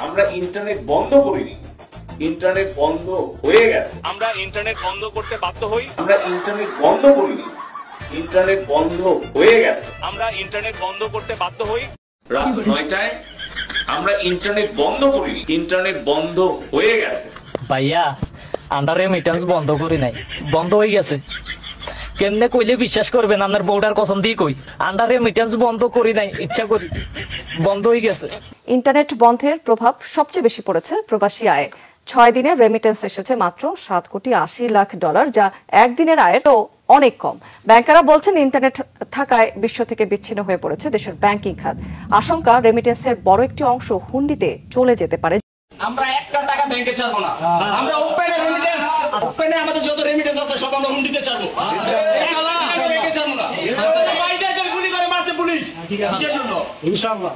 আমরা ইন্টারনেট বন্ধ করিনি, ইন্টারনেট বন্ধ হয়ে গেছে। আমরা ইন্টারনেট বন্ধ করতে বাধ্য হই। আমরা ইন্টারনেট বন্ধ করিনি, ইন্টারনেট বন্ধ হয়ে গেছে। আমরা ইন্টারনেট বন্ধ করতে বাধ্য হই। রাত 9টায় আমরা ইন্টারনেট বন্ধ করিনি, ইন্টারনেট বন্ধ হয়ে গেছে। ভাইয়া আন্ডার রেমিটেন্স বন্ধ করি নাই, বন্ধ হয়ে গেছে। কেমনে কইলে বিশ্বাস করবেন? আপনার বউটার কসম দিয়ে কই, আন্ডার রেমিটেন্স বন্ধ করি নাই, ইচ্ছা করি বন্ধ হয়ে গেছে। ইন্টারনেট বন্ধের প্রভাব সবচেয়ে বেশি পড়েছে প্রবাসী আয়ে। 6 দিনের রেমিটেন্স এসেছে মাত্র $7.80 কোটি, যা একদিনের আয়ের তো অনেক কম। ব্যাংকাররা বলছেন ইন্টারনেট থাকায় বিশ্ব থেকে বিচ্ছিন্ন হয়ে পড়েছে দেশের ব্যাংকিং খাত। আশঙ্কা রেমিটেন্সের বড় একটি অংশ হুন্ডিতে চলে যেতে পারে। আমরা একটা টাকা ব্যাংকে ছাড়বো না, আমরা ওপেনে রেমিটেন্স, ওপেনে আমাদের যত রেমিটেন্স আছে সব আমরা হুন্ডিতে ছাড়বো, ব্যাংকে ছাড়বো না। গুলি করে মারছে পুলিশ, কিসের জন্য? ইনশাআল্লাহ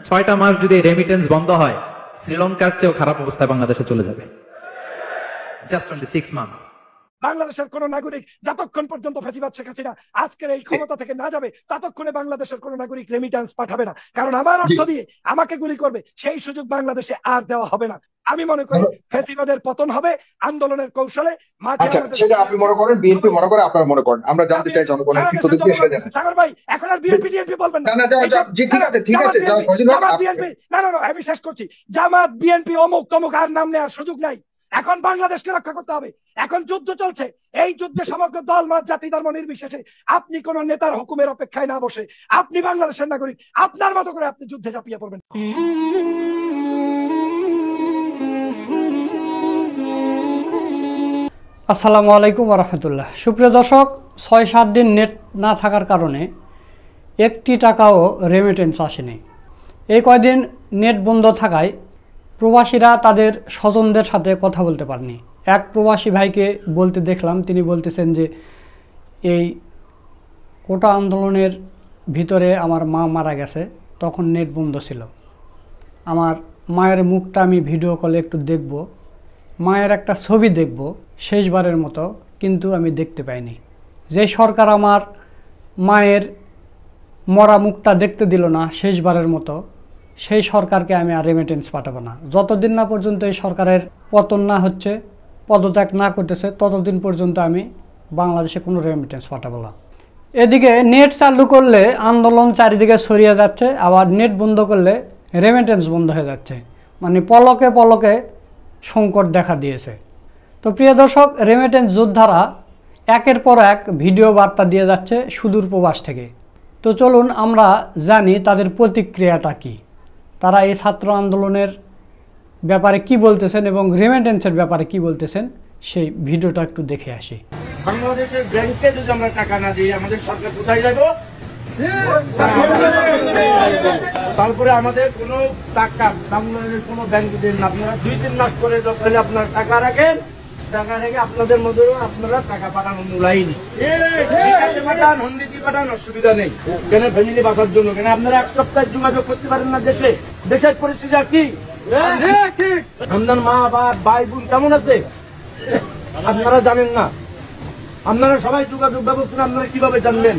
6টা মাস যদি রেমিটেন্স বন্ধ হয়, শ্রীলঙ্কার চেয়েও খারাপ অবস্থায় বাংলাদেশে চলে যাবে। Just only 6 months. বাংলাদেশের কোন নাগরিক যতক্ষণ পর্যন্ত ফ্যাসিবাদ শেখ হাসিনা আজকের এই ক্ষমতা থেকে না যাবে ততক্ষণে বাংলাদেশের কোন নাগরিক রেমিটেন্স পাঠাবে না, কারণ আমার অর্থ দিয়ে আমাকে গুলি করবে সেই সুযোগ বাংলাদেশে আর দেওয়া হবে না। আমি মনে করি ফ্যাসিবাদের পতন হবে আন্দোলনের কৌশলে। আচ্ছা, সেটা আপনি মনে করেন, বিএনপি মনে করে, আপনারা মনে করেন। আমরা জানতে চাই জনগণের কি প্রতিক্রিয়া সেটা জানেন। সাগর ভাই এখন আর বিএনপি টিএনপি বলবেন না। না, জি ঠিক আছে, আমি শেষ করছি। জামাত বিএনপি অমুক তমুক আর নাম নেওয়ার সুযোগ নাই। এখন বাংলাদেশকে রক্ষা করতে হবে। এখন যুদ্ধ চলছে, এই যুদ্ধে সমগ্র দল মত জাতি ধর্ম নির্বিশেষে আপনি কোন নেতার হুকুমের অপেক্ষায় না বসে আপনি বাংলাদেশের নাগরিক, আপনার মতো করে আপনি যুদ্ধে ঝাঁপিয়ে পড়বেন। আসসালামু আলাইকুম ওয়া রাহমাতুল্লাহ। সুপ্রিয় দর্শক, 6-7 দিন নেট না থাকার কারণে একটি টাকাও রেমিটেন্স আসেনি। এই কয়দিন নেট বন্ধ থাকায় প্রবাসীরা তাদের স্বজনদের সাথে কথা বলতে পারেনি। এক প্রবাসী ভাইকে বলতে দেখলাম, তিনি বলতেছেন যে এই কোটা আন্দোলনের ভিতরে আমার মা মারা গেছে, তখন নেট বন্ধ ছিল। আমার মায়ের মুখটা আমি ভিডিও কলে একটু দেখব, মায়ের একটা ছবি দেখব শেষবারের মতো, কিন্তু আমি দেখতে পাইনি। যে সরকার আমার মায়ের মরা মুখটা দেখতে দিল না শেষবারের মতো, সেই সরকারকে আমি আর রেমিটেন্স পাঠাবো না। যতদিন না পর্যন্ত এই সরকারের পতন না হচ্ছে, পদত্যাগ না করতেছে, ততদিন পর্যন্ত আমি বাংলাদেশে কোনো রেমিটেন্স পাঠাবো না। এদিকে নেট চালু করলে আন্দোলন চারিদিকে ছড়িয়ে যাচ্ছে, আবার নেট বন্ধ করলে রেমিটেন্স বন্ধ হয়ে যাচ্ছে। মানে পলকে পলকে সংকট দেখা দিয়েছে। তো প্রিয় দর্শক, রেমিটেন্স যোদ্ধারা একের পর এক ভিডিও বার্তা দিয়ে যাচ্ছে সুদূর প্রবাস থেকে। তো চলুন আমরা জানি তাদের প্রতিক্রিয়াটা কি, তারা এই ছাত্র আন্দোলনের ব্যাপারে কি বলতেছেন এবং রেমিটেন্সের ব্যাপারে কি বলতেছেন, সেই ভিডিওটা একটু দেখে আসি। বাংলাদেশের ব্যাংকে যদি আমরা টাকা না দিই আমাদের সরকার কোথায় যাবো? তারপরে আমাদের কোনো টাকা বাংলাদেশের কোনো ব্যাংক দিন না, আপনারা 2-3 মাস করে যখন আপনার টাকা রাখেন, টাকা রেখে আপনাদের মধ্যে আপনারা টাকা পাঠানো মূলাইনি পাঠান, হুন্ডিতে পাঠান, অসুবিধা নেই। কেন ফ্যামিলি বাঁচার জন্য, কেন আপনারা 1 সপ্তাহ যোগাযোগ করতে পারেন না দেশে? দেশের পরিস্থিতি কি? আপনার মা বাপ ভাই বোন কেমন আছে আপনারা জানেন না। আপনারা সবাই যোগাযোগ ব্যবস্থা আপনারা কিভাবে জানবেন?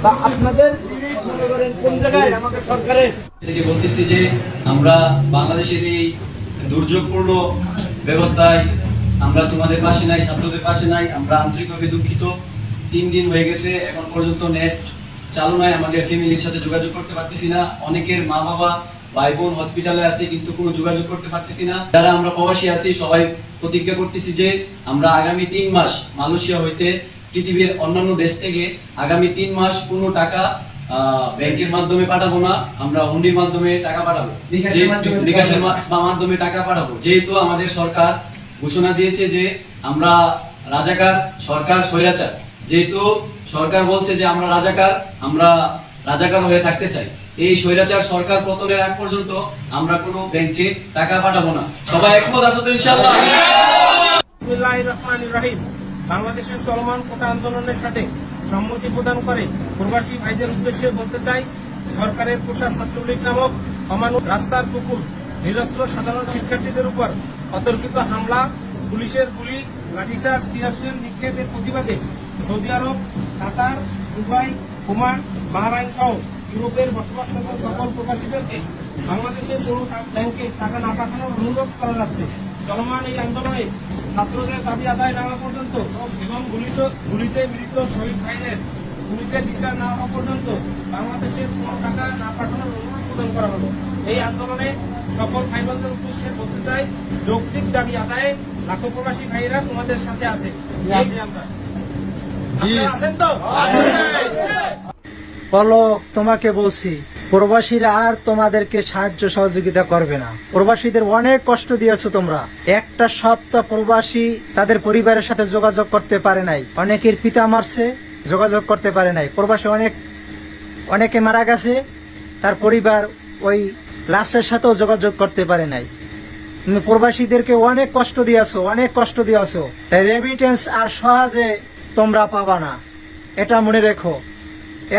বা আপনাদের কোন জায়গায় আমাদের সরকারের বলতেছি যে আমরা বাংলাদেশের এই দুর্যোগপূর্ণ ব্যবস্থায় আমরা তোমাদের পাশে নাই, ছাত্রদের পাশে নাই। আমরা আন্তরিকভাবে দুঃখিত। 3 দিন হয়ে গেছে, এখন পর্যন্ত নেট চালু নয়, আমাদের ফ্যামিলির সাথে যোগাযোগ করতে পারতেছি না। অনেকের মা বাবা ভাই বোন হসপিটালে আছে, কিন্তু কোনো যোগাযোগ করতে পারতেছি না। যারা আমরা প্রবাসী আছি সবাই প্রতিজ্ঞা করতেছি যে আমরা আগামী 3 মাস মালয়েশিয়া হইতে পৃথিবীর অন্যান্য দেশ থেকে আগামী 3 মাস কোনো টাকা ব্যাংকের মাধ্যমে পাঠাবো না, আমরা হুন্ডির মাধ্যমে টাকা পাঠাবো, বিকাশের মাধ্যমে টাকা পাঠাবো। যেহেতু আমাদের সরকার ঘোষণা দিয়েছে যে আমরা রাজাকার, সরকার স্বৈরাচার। যেহেতু সরকার বলছে যে আমরা রাজাকার হয়ে থাকতে চাই, এই স্বৈরাচার সরকার পতনের আগ পর্যন্ত আমরা কোনো ব্যাংকে টাকা পাঠাবো না। সবাই একমত আছো তো ইনশাআল্লাহ? বিসমিল্লাহির রহমানির রহিম। বাংলাদেশের চলমান কোটা আন্দোলনের সাথে সম্মতি প্রদান করে প্রবাসী ভাইদের উদ্দেশ্যে বলতে চাই, সরকারের পোষা ছাত্রলীগ নামক অমানুষ রাস্তার কুকুর নিরস্ত্র সাধারণ শিক্ষার্থীদের উপর অতর্কিত হামলা, পুলিশের গুলি, লাঠিচার্জ, টিয়ারশেল নিক্ষেপের প্রতিবাদে সৌদি আরব, কাতার, দুবাই, ওমান, বাহরাইন সহ ইউরোপের বসবাসরত সকল প্রবাসীদেরকে বাংলাদেশের কোনো ব্যাংকে টাকা না পাঠানোর অনুরোধ করা যাচ্ছে। চলমান এই আন্দোলনে ছাত্রদের দাবি আদায় না হওয়া পর্যন্ত এবং গুলিতে মৃত শহীদ ভাইদের গুলিতে বিচার না হওয়া পর্যন্ত বাংলাদেশের কোনো টাকা না পাঠানোর অনুরোধ প্রদান করা হলো। এই আন্দোলনে সকল ভাই বোনদের উদ্দেশ্যে বলতে চাই, যৌক্তিক দাবি আদায়ে লাখো প্রবাসী ভাইরা তোমাদের সাথে আছে। আছেন তো? বলো, তোমাকে বলছি প্রবাসীরা আর তোমাদেরকে সাহায্য সহযোগিতা করবে না। প্রবাসীদের অনেক কষ্ট দিয়েছো তোমরা। একটা সপ্তাহ প্রবাসী তাদের পরিবারের সাথে যোগাযোগ করতে পারে নাই। অনেকের পিতা মারছে, যোগাযোগ করতে পারে নাই। প্রবাসী অনেকে মারা গেছে, তার পরিবার ওই লাশের সাথেও যোগাযোগ করতে পারে নাই। তুমি প্রবাসীদেরকে অনেক কষ্ট দিয়েছো। তাই রেমিটেন্স আর সহজে তোমরা পাবা না, এটা মনে রেখো।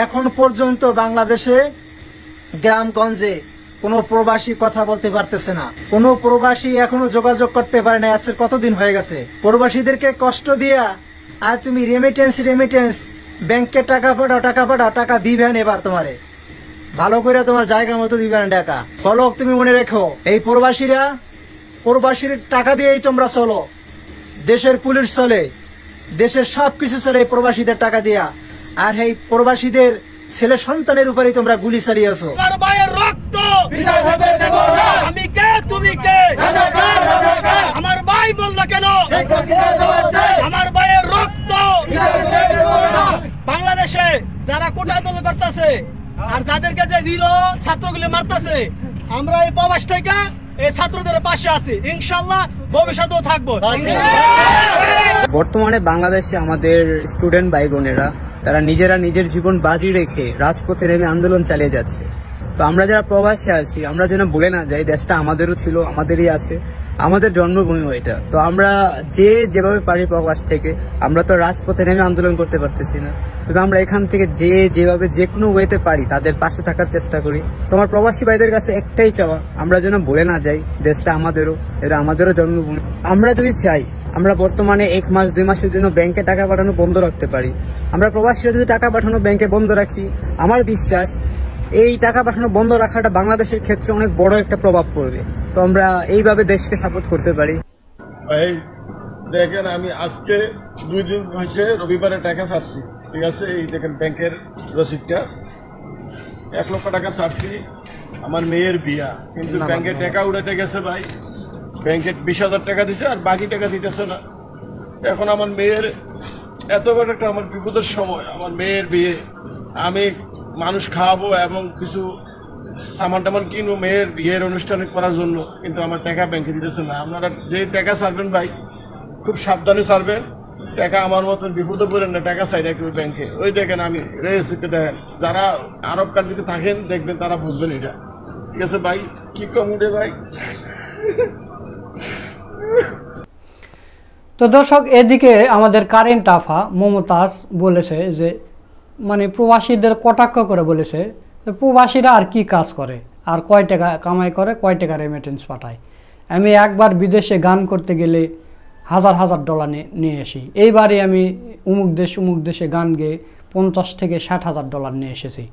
এখন পর্যন্ত বাংলাদেশে গ্রামগঞ্জে কোনো প্রবাসী কথা বলতে পারতেছে না, কোনো প্রবাসী এখনো যোগাযোগ করতে পারে না। আজকে কতদিন হয়ে গেছে প্রবাসীদেরকে কষ্ট দিয়া, আর তুমি রেমিটেন্স ব্যাংকে টাকা পাঠাও, টাকা দিবেন এবার তোমারে ভালো করে তোমার জায়গা মতো দিবেন টাকা। ফলক তুমি মনে রেখো, এই প্রবাসীর টাকা দিয়েই তোমরা চলো, দেশের পুলিশ চলে, দেশের সবকিছু চলে এই প্রবাসীদের টাকা দিয়া। আর এই প্রবাসীদের ছেলে সন্তানের উপরেই তোমরা গুলি চালিয়েছো। আমার ভাইয়ের রক্ত আমি কে, তুমি কে? আমার ভাই বললো কেন? আমার ভাইয়ের রক্ত বাংলাদেশে যারা কোটা আন্দোলন করতেছে আর যাদেরকে যে নিরীহ ছাত্রগুলি মারতেছে, আমরা এই প্রবাস থেকে এই ছাত্রদের পাশে আছি, ইনশাআল্লাহ ভবিষ্যতেও থাকবো। বর্তমানে বাংলাদেশে আমাদের স্টুডেন্ট ভাই বোনেরা তারা নিজের জীবন বাজি রেখে রাজপথে নেমে আন্দোলন চালিয়ে যাচ্ছে। তো আমরা যারা প্রবাসে আছি, আমরা যেন বলে না যাই দেশটা আমাদেরও ছিল, আমাদেরই আছে, আমাদের জন্মভূমি এটা। তো আমরা যেভাবে পারি প্রবাস থেকে আমরা তো রাজপথে নেমে আন্দোলন করতে পারতেছি না, তবে আমরা এখান থেকে যেভাবে যে কোনো ওয়েতে পারি তাদের পাশে থাকার চেষ্টা করি। তোমার প্রবাসী ভাইদের কাছে একটাই চাওয়া, আমরা যেন বলে না যাই দেশটা আমাদেরও, এটা আমাদেরও জন্মভূমি। আমরা যদি চাই আমরা বর্তমানে 1 মাস 2 মাসের জন্য ব্যাংকে টাকা পাঠানো বন্ধ রাখতে পারি। আমরা প্রবাসীরা যদি টাকা পাঠানো ব্যাংকে বন্ধ রাখি, আমার বিশ্বাস এই টাকা পাঠানো বন্ধ রাখাটা বাংলাদেশের ক্ষেত্রে অনেক বড় একটা প্রভাব পড়বে। তো আমরা এইভাবে দেশকে সাপোর্ট করতে পারি। দেখেন, আমি আজকে 2 দিন হয়েছে রবিবারে টাকা ছাড়ছি, ঠিক আছে? এই দেখেন ব্যাংকের রসিদটা, 1 লক্ষ টাকা ছাড়ছি। আমার মেয়ের বিয়া, কিন্তু ব্যাংকে টাকা উড়াতে গেছে ভাই, ব্যাংকে 20,000 টাকা দিছে আর বাকি টাকা দিতেছে না। এখন আমার মেয়ের এত বড় একটা আমার বিপদের সময়, আমার মেয়ের বিয়ে, আমি মানুষ খাওয়াবো এবং কিছু সামান টামান কিনবো মেয়ের বিয়ের অনুষ্ঠানে করার জন্য, কিন্তু আমার টাকা ব্যাংকে দিতেছে না। আপনারা যে টাকা ছাড়বেন ভাই খুব সাবধানে ছাড়বেন, টাকা আমার মতন বিপদে পড়েন না, টাকা চাই রাখবেন ব্যাংকে। ওই দেখেন আমি রেজিস্ট্রিতে দেখেন, যারা আরব কান্ট্রিতে থাকেন দেখবেন, তারা বুঝবেন এটা, ঠিক আছে ভাই? কি কম উঠে ভাই। তো দর্শক, এদিকে আমাদের কারেন্ট আফা মমতাজ বলেছে যে মানে প্রবাসীদের কটাক্ষ করে বলেছে প্রবাসীরা আর কি কাজ করে, আর কয় টাকা কামাই করে, কয় টাকা রেমিটেন্স পাঠায়। আমি একবার বিদেশে গান করতে গেলে $1000 নিয়ে আসি। এইবারে আমি অমুক দেশে গান গেয়ে $50,000 থেকে $60,000 নিয়ে এসেছি।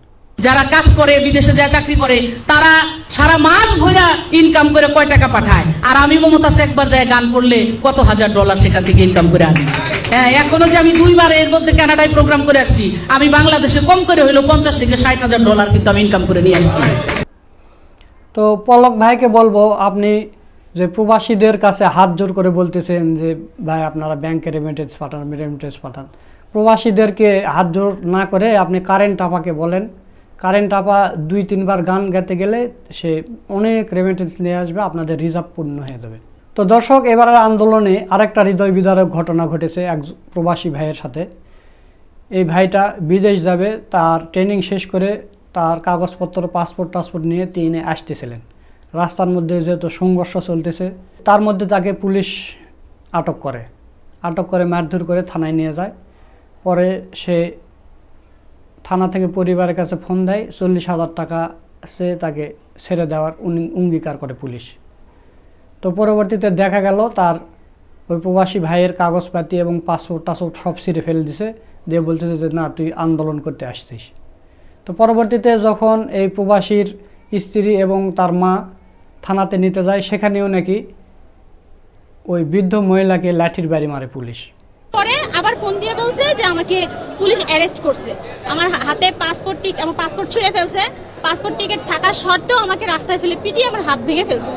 যারা কাজ করে বিদেশে যা চাকরি করে তারা সারা মাস ভরা ইনকাম করে কয় টাকা পাঠায়, আর আমি মমতাজ একবার যায় গান করলে কত $1000 সেখান থেকে ইনকাম করে আনি। হ্যাঁ, এখনো যে আমি 2 বার এর মধ্যে কানাডায় প্রোগ্রাম করে আসছি, আমি বাংলাদেশে কম করে হইলো $50,000 থেকে $60,000 কিন্তু আমি ইনকাম করে নিয়ে আসছি। তো পলক ভাইকে বলবো, আপনি যে প্রবাসীদের কাছে হাত জোর করে বলতেছেন যে ভাই আপনারা ব্যাংকে রেমিটেন্স পাঠান, প্রবাসীদেরকে হাত জোর না করে আপনি কারেন্ট আপাকে বলেন। কারেন্ট আপা 2-3 বার গান গাইতে গেলে সে অনেক রেমিটেন্স নিয়ে আসবে, আপনাদের রিজার্ভ পূর্ণ হয়ে যাবে। তো দর্শক, এবারের আন্দোলনে আরেকটা হৃদয় বিদারক ঘটনা ঘটেছে এক প্রবাসী ভাইয়ের সাথে। এই ভাইটা বিদেশ যাবে, তার ট্রেনিং শেষ করে তার কাগজপত্র পাসপোর্ট নিয়ে তিনি আসতেছিলেন। রাস্তার মধ্যে যেহেতু সংঘর্ষ চলতেছে, তার মধ্যে তাকে পুলিশ আটক করে মারধর করে থানায় নিয়ে যায়। পরে সে থানা থেকে পরিবারের কাছে ফোন দেয়, 40,000 টাকা সে তাকে ছেড়ে দেওয়ার অঙ্গীকার করে পুলিশ। তো পরবর্তীতে দেখা গেল তার ওই প্রবাসী ভাইয়ের কাগজপাতি এবং পাসপোর্ট সব ছিঁড়ে ফেলে দিছে, দিয়ে বলতেছে যে না তুই আন্দোলন করতে আসছিস। তো পরবর্তীতে যখন এই প্রবাসীর স্ত্রী এবং তার মা থানাতে নিতে যায়, সেখানেও নাকি ওই বৃদ্ধ মহিলাকে লাঠির বাড়ি মারে পুলিশ। পরে আবার ফোন দিয়ে বলছে যে আমাকে পুলিশ অ্যারেস্ট করছে, আমার হাতে আমার পাসপোর্ট ছিঁড়ে ফেলছে, পাসপোর্ট টিকিট থাকা সত্ত্বেও আমাকে রাস্তায় ফেলে পিটিয়ে আমার হাত ভেঙে ফেলছে।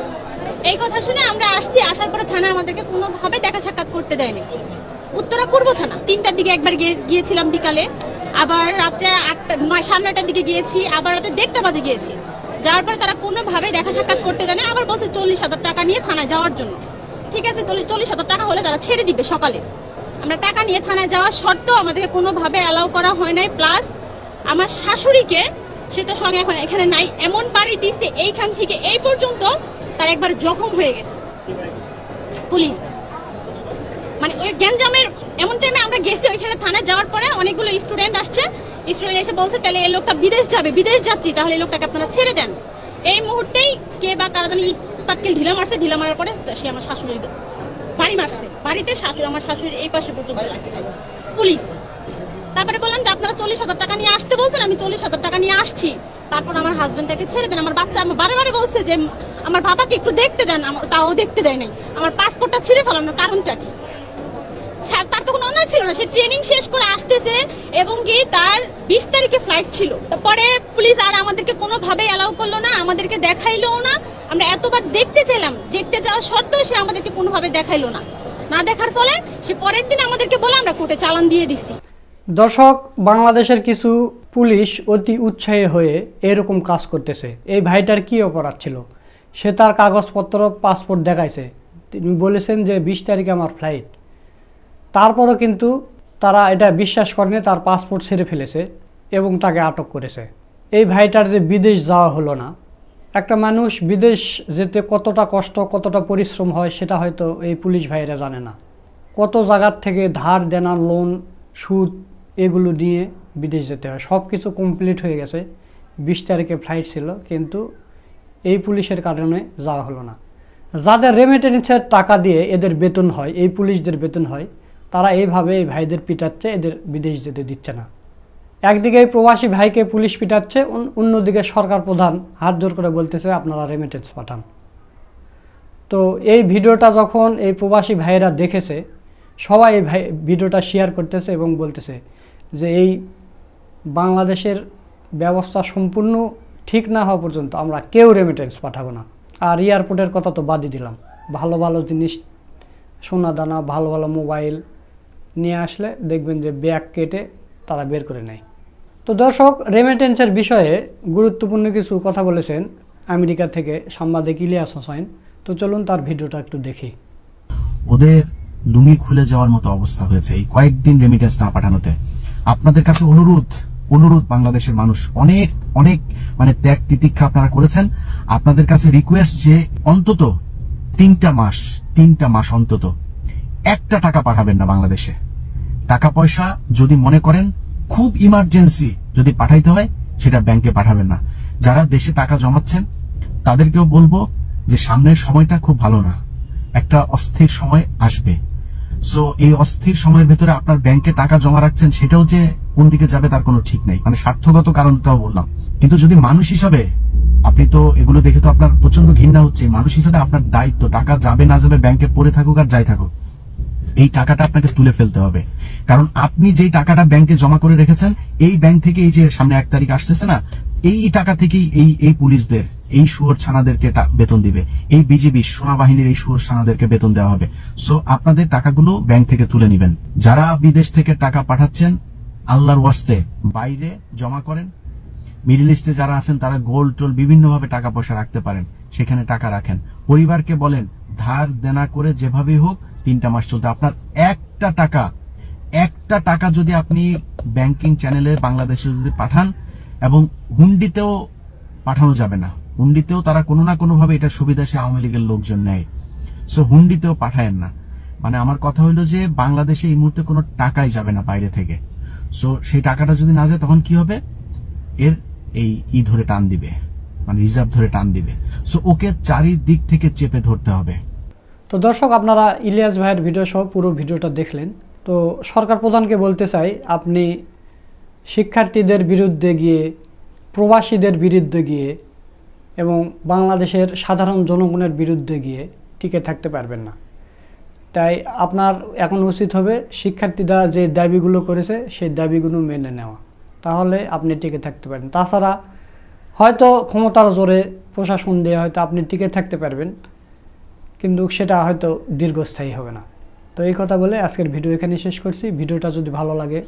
এই কথা শুনে আমরা আসছি, আসার পরে থানা আমাদেরকে কোনোভাবে দেখা সাক্ষাৎ করতে দেয়নি। উত্তরা পূর্ব থানা 3টার দিকে একবার গিয়েছিলাম বিকালে, আবার রাত্রে 9:30টার দিকে গিয়েছি, আবার রাতে 1:30 বাজে গিয়েছি। যাওয়ার পরে তারা কোনোভাবে দেখা সাক্ষাৎ করতে দেয়নি, আবার বলছে 40,000 টাকা নিয়ে থানায় যাওয়ার জন্য। ঠিক আছে, 40,000 টাকা হলে তারা ছেড়ে দিবে সকালে। আমরা টাকা নিয়ে থানায় যাওয়া সত্ত্বেও আমাদেরকে কোনোভাবে অ্যালাউ করা হয় নাই। প্লাস আমার শাশুড়িকে, সে তো সঙ্গে এখন এখানে নাই, এমন বাড়ি দিচ্ছে এইখান থেকে এই পর্যন্ত তার একবার জখম হয়ে গেছে পুলিশ। মানে ওই গ্যাঞ্জামের এমন টাইমে আমরা গেছি ওইখানে থানায় যাওয়ার পরে অনেকগুলো স্টুডেন্ট আসছে, স্টুডেন্ট এসে বলছে তাহলে এই লোকটা বিদেশ যাবে, বিদেশ যাত্রী, তাহলে এই লোকটাকে আপনারা ছেড়ে দেন। এই মুহূর্তেই কে বা কারা জানি পাটকেল ঢিলা মারছে, ঢিলা মারার পরে সে আমার শাশুড়ির বাড়ি মারছে, বাড়িতে আমার শাশুড়ির এই পাশে পর্যন্ত লাগছে পুলিশ। তারপরে বললাম যে আপনারা 40,000 টাকা নিয়ে আসতে বলছেন, আমি 40,000 টাকা নিয়ে আসছি, তারপর আমার হাজবেন্ডটাকে ছেড়ে দেন। আমার বাচ্চা বারে বারে বলছে যে আমার বাবাকে একটু দেখতে দেন, তাও দেখতে দেয় নাই। আমার পাসপোর্টটা ছিঁড়ে ফেলানোর কারণটা কি? তার তো কোনো অন্যায় ছিল না, সে ট্রেনিং শেষ করে আসতেছে এবং কি তার 20 তারিখে ফ্লাইট ছিল। পরে পুলিশ আর আমাদেরকে কোনোভাবেই অ্যালাউ করলো না, আমাদেরকে দেখাইলোও না। আমরা এতবার দেখতে চাইলাম, দেখতে যাওয়া সত্ত্বেও সে আমাদেরকে কোনোভাবে দেখাইলো না। না দেখার ফলে সে পরের দিন আমাদেরকে বলে আমরা কোর্টে চালান দিয়ে দিচ্ছি। দর্শক, বাংলাদেশের কিছু পুলিশ অতি উৎসাহী হয়ে এরকম কাজ করতেছে। এই ভাইটার কি অপরাধ ছিল? সে তার কাগজপত্র পাসপোর্ট দেখাইছে, তিনি বলেছেন যে 20 তারিখে আমার ফ্লাইট। তারপরও কিন্তু তারা এটা বিশ্বাস করেনি, তার পাসপোর্ট ছেড়ে ফেলেছে এবং তাকে আটক করেছে। এই ভাইটার যে বিদেশ যাওয়া হলো না, একটা মানুষ বিদেশ যেতে কতটা কষ্ট, কতটা পরিশ্রম হয় সেটা হয়তো এই পুলিশ ভাইরা জানে না। কত জায়গার থেকে ধার দেনা, লোন, সুদ এগুলো নিয়ে বিদেশ যেতে হয়। সব কিছু কমপ্লিট হয়ে গেছে, 20 তারিখে ফ্লাইট ছিল, কিন্তু এই পুলিশের কারণে যাওয়া হলো না। যাদের রেমিটেন্সের টাকা দিয়ে এদের বেতন হয়, এই পুলিশদের বেতন হয়, তারা এইভাবে এই ভাইদের পিটাচ্ছে, এদের বিদেশ যেতে দিচ্ছে না। একদিকে এই প্রবাসী ভাইকে পুলিশ পিটাচ্ছে, অন্যদিকে সরকার প্রধান হাত জোর করে বলতেছে আপনারা রেমিটেন্স পাঠান। তো এই ভিডিওটা যখন এই প্রবাসী ভাইয়েরা দেখেছে, সবাই এই ভিডিওটা শেয়ার করতেছে এবং বলতেছে যে এই বাংলাদেশের ব্যবস্থা সম্পূর্ণ ঠিক না হওয়া পর্যন্ত আমরা কেউ রেমিটেন্স পাঠাবো না। আর এয়ারপোর্টের কথা তো বাদই দিলাম, ভালো ভালো জিনিস, সোনা দানা, ভালো ভালো মোবাইল নিয়ে আসলে দেখবেন যে ব্যাগ কেটে তারা বের করে নেয়। তো দর্শক, রেমিটেন্সের বিষয়ে গুরুত্বপূর্ণ কিছু কথা বলেছেন আমেরিকা থেকে সাংবাদিক ইলিয়াস হোসেন। তো চলুন তার ভিডিওটা একটু দেখি। ওদের লুঙ্গি খুলে যাওয়ার মতো অবস্থা হয়েছে এই কয়েকদিন রেমিটেন্স না পাঠানোতে। আপনাদের কাছে অনুরোধ বাংলাদেশের মানুষ অনেক অনেক মানে ত্যাগ তিতিক্ষা আপনারা করেছেন। আপনাদের কাছে রিকোয়েস্ট যে অন্তত 3টা মাস অন্তত একটা টাকা পাঠাবেন না বাংলাদেশে। টাকা পয়সা যদি মনে করেন খুব ইমার্জেন্সি যদি পাঠাইতে হয়, সেটা ব্যাংকে পাঠাবেন না। যারা দেশে টাকা জমাচ্ছেন তাদেরকেও বলবো যে সামনের সময়টা খুব ভালো না, একটা অস্থির সময় আসবে। সো এই অস্থির সময়ের ভেতরে আপনার ব্যাংকে টাকা জমা রাখছেন, সেটাও যে কোন দিকে যাবে তার কোনো ঠিক নেই। মানে স্বার্থগত কারণটাও বললাম, কিন্তু যদি মানুষ হিসাবে আপনি তো এগুলো দেখে তো আপনার প্রচন্ড ঘৃণা হচ্ছে, মানুষ হিসাবে আপনার দায়িত্ব টাকা যাবে না যাবে ব্যাংকে পড়ে থাকুক আর যাই থাকুক, এই টাকাটা আপনাকে তুলে ফেলতে হবে। কারণ আপনি যেই টাকাটা ব্যাংকে জমা করে রেখেছেন, এই ব্যাংক থেকে এই যে সামনে 1 তারিখ আসতেছে না, এই টাকা থেকেই এই পুলিশদের, এই শুয়োর ছানাদেরকে বেতন দিবে, এই বিজিবি সেনাবাহিনীর এই শুয়োর ছানাদেরকে বেতন দেওয়া হবে। সো আপনাদের টাকাগুলো ব্যাংক থেকে তুলে নেবেন। যারা বিদেশ থেকে টাকা পাঠাচ্ছেন, আল্লাহর ওয়াস্তে বাইরে জমা করেন। মিডল ইস্টে যারা আছেন তারা গোল্ড টোল বিভিন্ন ভাবে টাকা পয়সা রাখতে পারেন, সেখানে টাকা রাখেন। পরিবারকে বলেন ধার দেনা করে যেভাবেই হোক 3টা মাস চলতে। আপনার একটা টাকা যদি আপনি ব্যাংকিং চ্যানেলে বাংলাদেশে যদি পাঠান, এবং হুন্ডিতেও পাঠানো যাবে না, হুন্ডিতেও তারা কোনো না কোনো ভাবে এটা সুবিধা সে আওয়ামী লীগের লোকজন নেয়। সো হুন্ডিতেও পাঠায়েন না। মানে আমার কথা হইলো যে বাংলাদেশে এই মুহূর্তে কোনো টাকাই যাবে না বাইরে থেকে। সো সেই টাকাটা যদি না যায় তখন কি হবে, এর এই ধরে টান দিবে, মানে রিজার্ভ ধরে টান দিবে। সো ওকে চারিদিক থেকে চেপে ধরতে হবে। তো দর্শক, আপনারা ইলিয়াস ভাইয়ের ভিডিও সহ পুরো ভিডিওটা দেখলেন। তো সরকার প্রধানকে বলতে চাই, আপনি শিক্ষার্থীদের বিরুদ্ধে গিয়ে, প্রবাসীদের বিরুদ্ধে গিয়ে এবং বাংলাদেশের সাধারণ জনগণের বিরুদ্ধে গিয়ে টিকে থাকতে পারবেন না। তাই আপনার এখন উচিত হবে শিক্ষার্থীরা যে দাবিগুলো করেছে সেই দাবিগুলো মেনে নেওয়া, তাহলে আপনি টিকে থাকতে পারবেন। তাছাড়া হয়তো ক্ষমতার জোরে প্রশাসন দিয়ে হয়তো আপনি টিকে থাকতে পারবেন, কিন্তু সেটা হয়তো দীর্ঘস্থায়ী হবে না। তো এই কথা বলে আজকের ভিডিও এখানে শেষ করছি। ভিডিওটা যদি ভালো লাগে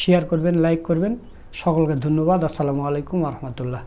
শেয়ার করবেন, লাইক করবেন। সকলকে ধন্যবাদ। আসসালামু আলাইকুম ওয়া রাহমাতুল্লাহ।